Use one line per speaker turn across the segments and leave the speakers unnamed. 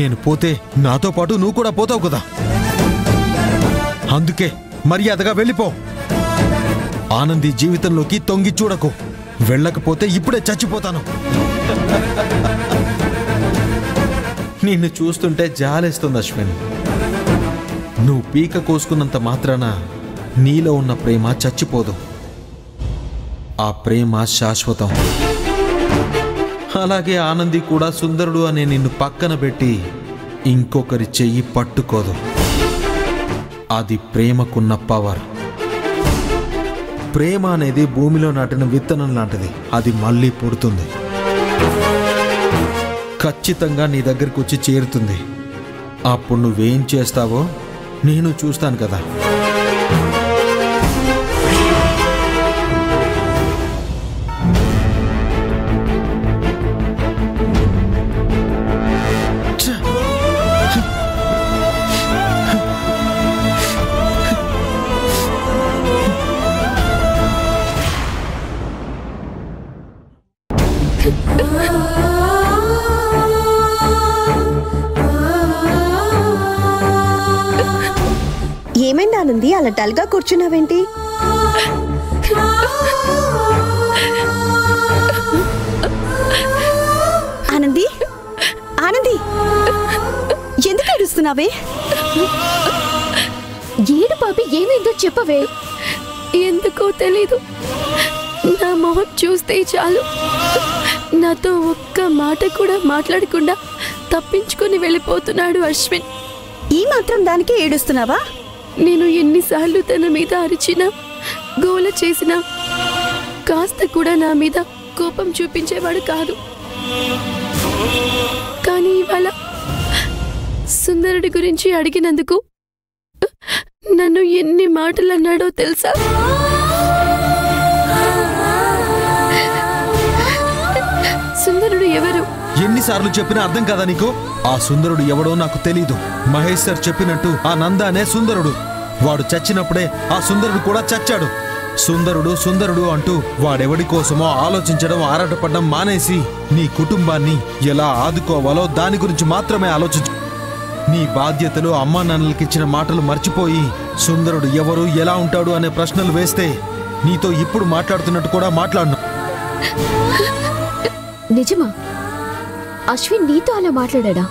నేను పోతే నాతో పాటు నువ్వు కూడా పోతావు కదా. అందుకే మర్యాదగా వెళ్ళిపో. ఆనంది జీవితంలోకి తొంగి చూడకు. వెళ్ళకపోతే ఇప్పుడే చచ్చిపోతాను. నిన్ను చూస్తుంటే జాలేస్తుంది అశ్విన్. నువ్వు పీక కోసుకున్నంత మాత్రాన నీలో ఉన్న ప్రేమ చచ్చిపోదు. ఆ ప్రేమ శాశ్వతం. అలాగే ఆనంది కూడా సుందరుడు అనే నిన్ను పక్కన పెట్టి ఇంకొకరి చెయ్యి పట్టుకోదు. అది ప్రేమకున్న పవర్. ప్రేమ అనేది భూమిలో నాటిన విత్తనం లాంటిది. అది మళ్ళీ పుడుతుంది. ఖచ్చితంగా నీ దగ్గరికి వచ్చి చేరుతుంది. అప్పుడు నువ్వేం చేస్తావో నేను చూస్తాను కదా.
ఏమైంది ఆనంది, అలా డల్గా కూర్చున్నావేంటి? ఆనంది, ఆనంది, ఎందుకు ఏడుస్తున్నావే?
ఏడు పాపి, ఏమైందో చెప్పవే.
ఎందుకో తెలీదు, నా మొహం చూస్తే చాలు నాతో ఒక్క మాట కూడా మాట్లాడకుండా తప్పించుకొని వెళ్ళిపోతున్నాడు అశ్విన్.
ఈ మాత్రం దానికి ఏడుస్తున్నావా?
నేను ఎన్నిసార్లు తన మీద అరిచినా, గోల చేసినా కాస్త కూడా నా మీద కోపం చూపించేవాడు కాదు. కానీ ఇవాళ సుందరుడి గురించి అడిగినందుకు నన్ను ఎన్ని మాటలు అన్నాడో తెలుసా? సుందరుడు ఎవరు?
ఎన్నిసార్లు చెప్పినా అర్థం కదా నీకు? ఆ సుందరుడు ఎవడో నాకు తెలీదు. మహేష్ సార్ చెప్పినట్టు ఆ నంద అనే సుందరుడు. వాడు చచ్చినప్పుడే ఆ సుందరుడు కూడా చచ్చాడు. సుందరుడు సుందరుడు అంటూ వాడెవడి కోసమో ఆలోచించడం, ఆరాటపడడం మానేసి నీ కుటుంబాన్ని ఎలా ఆదుకోవాలో దాని గురించి మాత్రమే ఆలోచించు. నీ బాధ్యతలు, అమ్మా నాన్నలకిచ్చిన మాటలు మర్చిపోయి సుందరుడు ఎవరు, ఎలా ఉంటాడు అనే ప్రశ్నలు వేస్తే నీతో ఇప్పుడు మాట్లాడుతున్నట్టు కూడా మాట్లాడను.
నిజమా? అశ్విన్ నీతో అలా మాట్లాడా?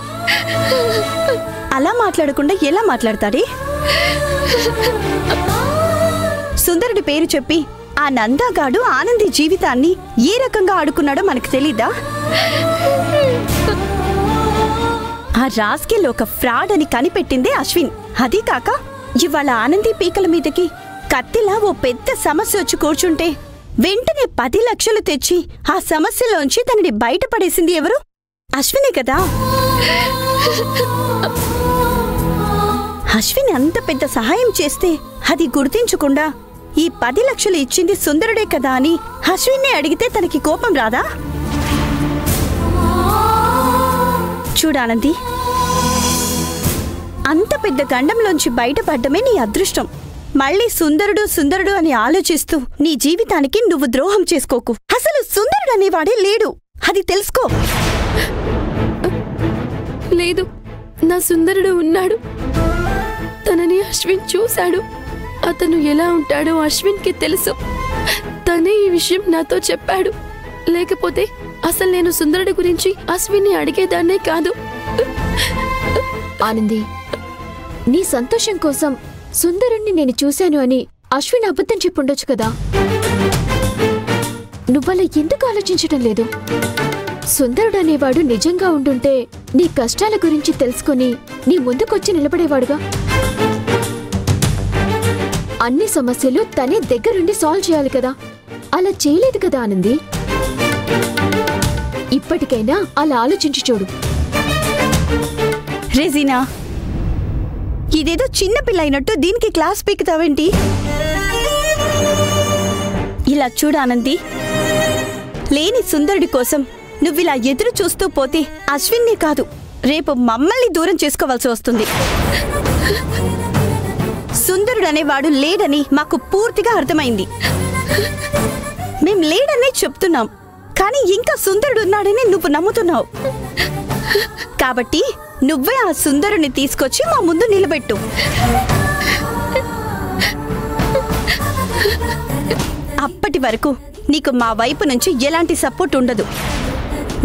అలా మాట్లాడకుండా ఎలా మాట్లాడతాడే? సుందరుడి పేరు చెప్పి ఆ నందాగాడు ఆనంది జీవితాన్ని ఏ రకంగా ఆడుకున్నాడో మనకు తెలీదా? ఆ రాస్కెల్ ఒక ఫ్రాడ్ అని కనిపెట్టిందే అశ్విన్. అదీ కాక ఇవాళ ఆనంది పీకల మీదకి కత్తిలా ఓ పెద్ద సమస్య వచ్చి కూర్చుంటే వెంటనే 10 లక్షలు తెచ్చి ఆ సమస్యలోంచి తనని బయటపడేసింది ఎవరు? అశ్వినే కదా. అశ్విన్ అంత పెద్ద సహాయం చేస్తే అది గుర్తించకుండా ఈ 10 లక్షలు ఇచ్చింది సుందరుడే కదా అని అశ్విన్నే అడిగితే తనకి కోపం రాదా? చూడానంది, అంత పెద్ద గండంలోంచి బయటపడ్డమే నీ అదృష్టం. మళ్ళీ సుందరుడు సుందరుడు అని ఆలోచిస్తూ నీ జీవితానికి నువ్వు ద్రోహం చేసుకోకు. అసలు సుందరుడు అనేవాడే లేడు, అది తెలుసుకో.
లేదు, నా సుందరుడు ఉన్నాడు. తనని అశ్విన్ చూశాడు. అతను ఎలా ఉంటాడో అశ్విన్కి తెలుసు. తనే ఈ విషయం నాతో చెప్పాడు. లేకపోతే అసలు నేను సుందరుడి గురించి అశ్విన్ని అడిగేదాన్నే కాదు.
ఆనంది, నీ సంతోషం కోసం సుందరుణ్ణి నేను చూశాను అని అశ్విన్ అబద్ధం చెప్పుండొచ్చు కదా. నువ్వలా ఎందుకు ఆలోచించటం లేదు? సుందరుడు అనేవాడు నిజంగా ఉండుంటే నీ కష్టాల గురించి తెలుసుకుని నీ ముందుకొచ్చి నిలబడేవాడుగా. అన్ని సమస్యలు తనే దగ్గరుండి సాల్వ్ చేయాలి కదా. అలా చేయలేదు కదా ఆనంది. ఇప్పటికైనా అలా ఆలోచించి చూడు.
రెజీనా, ఇదేదో చిన్న పిల్ల అయినట్టు దీనికి క్లాస్ పీకుతావేంటి? ఇలా చూడానంది, లేని సుందరుడి కోసం నువ్విలా ఎదురు చూస్తూ పోతే అశ్విన్నే కాదు, రేపు మమ్మల్ని దూరం చేసుకోవాల్సి వస్తుంది. సుందరుడు అనేవాడు లేడని మాకు పూర్తిగా అర్థమైంది. మేం లేడనే చెప్తున్నాం, కానీ ఇంకా సుందరుడు ఉన్నాడని నువ్వు నమ్ముతున్నావు. కాబట్టి నువ్వే ఆ సుందరుని తీసుకొచ్చి మా ముందు నిలబెట్టు. అప్పటి వరకు నీకు మా వైపు నుంచి ఎలాంటి సపోర్ట్ ఉండదు.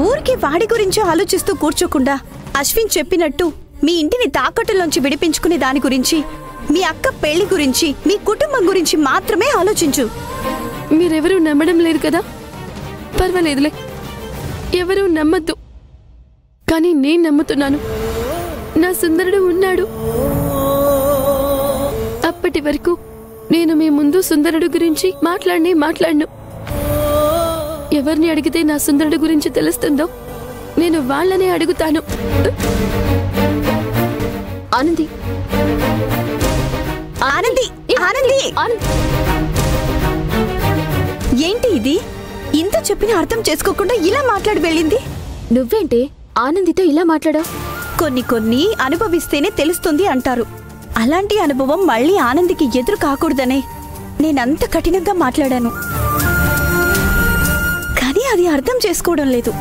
ఊరికి వాడి గురించి ఆలోచిస్తూ కూర్చోకుండా అశ్విన్ చెప్పినట్టు మీ ఇంటిని తాకట్టులోంచి విడిపించుకునే దాని గురించి, మీ అక్క పెళ్లి గురించి, మీ కుటుంబం గురించి మాత్రమే ఆలోచించు.
మీరెవరూ నమ్మడం లేదు కదా, పర్వాలేదులే, ఎవరూ నమ్మద్దు. కానీ నేను నమ్ముతున్నాను, నా సుందరుడు ఉన్నాడు. అప్పటి వరకు నేను మీ ముందు సుందరుడు గురించి మాట్లాడను. ఎవరిని అడిగితే నా సుందరుడు గురించి తెలుస్తుందో నేను వాళ్ళనే అడుగుతాను.
ఆనంది,
ఆనంది, ఆనంది, ఏంటి ఇది? ఇంత చెప్పిన అర్థం చేసుకోకుండా ఇలా మాట్లాడి వెళ్ళింది.
నువ్వేంటే ఆనందితో ఇలా మాట్లాడావు?
కొన్ని అనుభవిస్తేనే తెలుస్తుంది అంటారు. అలాంటి అనుభవం మళ్ళీ ఆనందికి ఎదురు కాకూడదనే నేనంత కఠినంగా మాట్లాడాను. కానీ అది అర్థం చేసుకోవడం లేదు.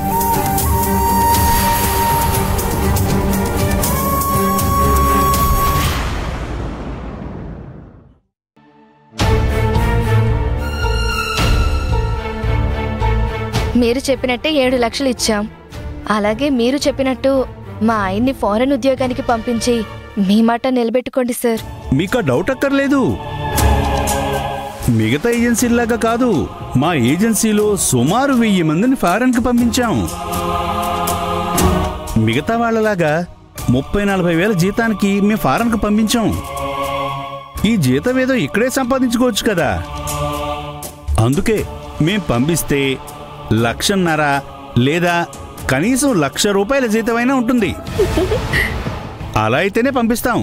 మీరు చెప్పినట్టే 7 లక్షలు ఇచ్చాం. అలాగే మీరు చెప్పినట్టు మా ఆయన్ని ఫారెన్ ఉద్యోగానికి పంపించి మీ మాట నిలబెట్టుకోండి సార్.
మీకు డౌట్ అక్కర్లేదు. మిగతా ఏజెన్సీలాగా కాదు, మా ఏజెన్సీలో సుమారు 1000 మందిని ఫారెన్కి పంపించాం. మిగతా వాళ్ళలాగా 30-40 వేల జీతానికి మేము ఫారెన్కి పంపించాం. ఈ జీతం ఏదో ఇక్కడే సంపాదించుకోవచ్చు కదా. అందుకే మేం పంపిస్తే 1,50,000 లేదా కనీసం 1,00,000 రూపాయల జీతమైనా ఉంటుంది. అలా అయితేనే పంపిస్తాం.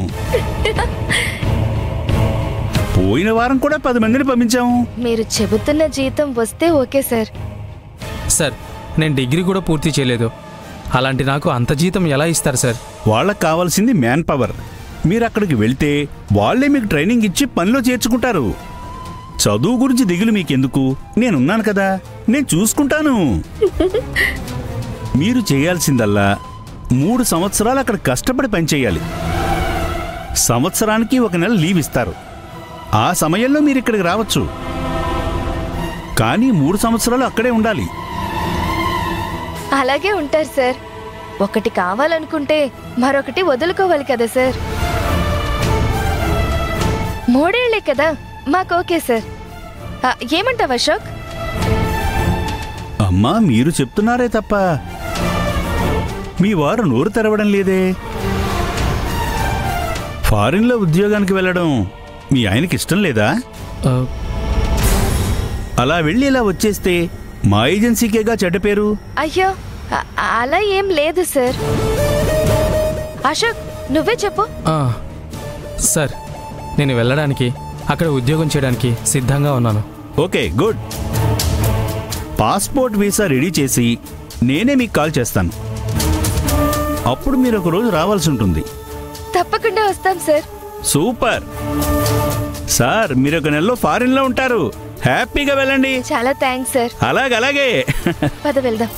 పోయిన వారం కూడా 10 మందిని పంపించాము.
మీరు చెబుతున్న జీతం వస్తే ఓకే సార్.
సార్, నేను డిగ్రీ కూడా పూర్తి చేయలేదు. అలాంటి నాకు అంత జీతం ఎలా ఇస్తారు సార్?
వాళ్ళకు కావాల్సింది మ్యాన్ పవర్. మీరు అక్కడికి వెళ్తే వాళ్లే మీకు ట్రైనింగ్ ఇచ్చి పనిలో చేర్చుకుంటారు. చదువు గురించి దిగులు మీకెందుకు? నేనున్నాను కదా, నేను చూసుకుంటాను. మీరు చేయాల్సిందల్లా 3 సంవత్సరాలు అక్కడ కష్టపడి పనిచేయాలి. సంవత్సరానికి 1 నెల లీవ్ ఇస్తారు. ఆ సమయంలో మీరు ఇక్కడికి రావచ్చు. కానీ 3 సంవత్సరాలు అక్కడే ఉండాలి.
అలాగే ఉంటారు సార్. ఒకటి కావాలనుకుంటే మరొకటి వదులుకోవాలి కదా సార్. 3 ఏళ్లే కదా, మాకు ఓకే సార్. ఏమంటావు అశోక్?
అమ్మా, మీరు చెప్తున్నారే తప్ప మీ వారు నోరు తెరవడం లేదే. ఫారిన్లో ఉద్యోగానికి వెళ్ళడం మీ ఆయనకి ఇష్టం లేదా? అలా వెళ్ళి ఇలా వచ్చేస్తే మా ఏజెన్సీకేగా చెడ్డ పేరు.
అయ్యో, అలా ఏం లేదు సార్. అశోక్, నువ్వే చెప్పు.
సార్, నేను వెళ్ళడానికి, అక్కడ ఉద్యోగం చేయడానికి సిద్ధంగా ఉన్నాను.
Okay, good. Passport visa ready చేసి నేనే మీకు కాల్ చేస్తాను. అప్పుడు మీరు ఒక రోజు రావాల్సి ఉంటుంది.
తప్పకుండా వస్తాం సార్.
సూపర్ సార్, మీరు 1 నెలలో ఫారిన్లో ఉంటారు. హ్యాపీగా వెళ్ళండి.
చాలా థ్యాంక్స్ సార్.
అలాగే
పద వెళ్దాం.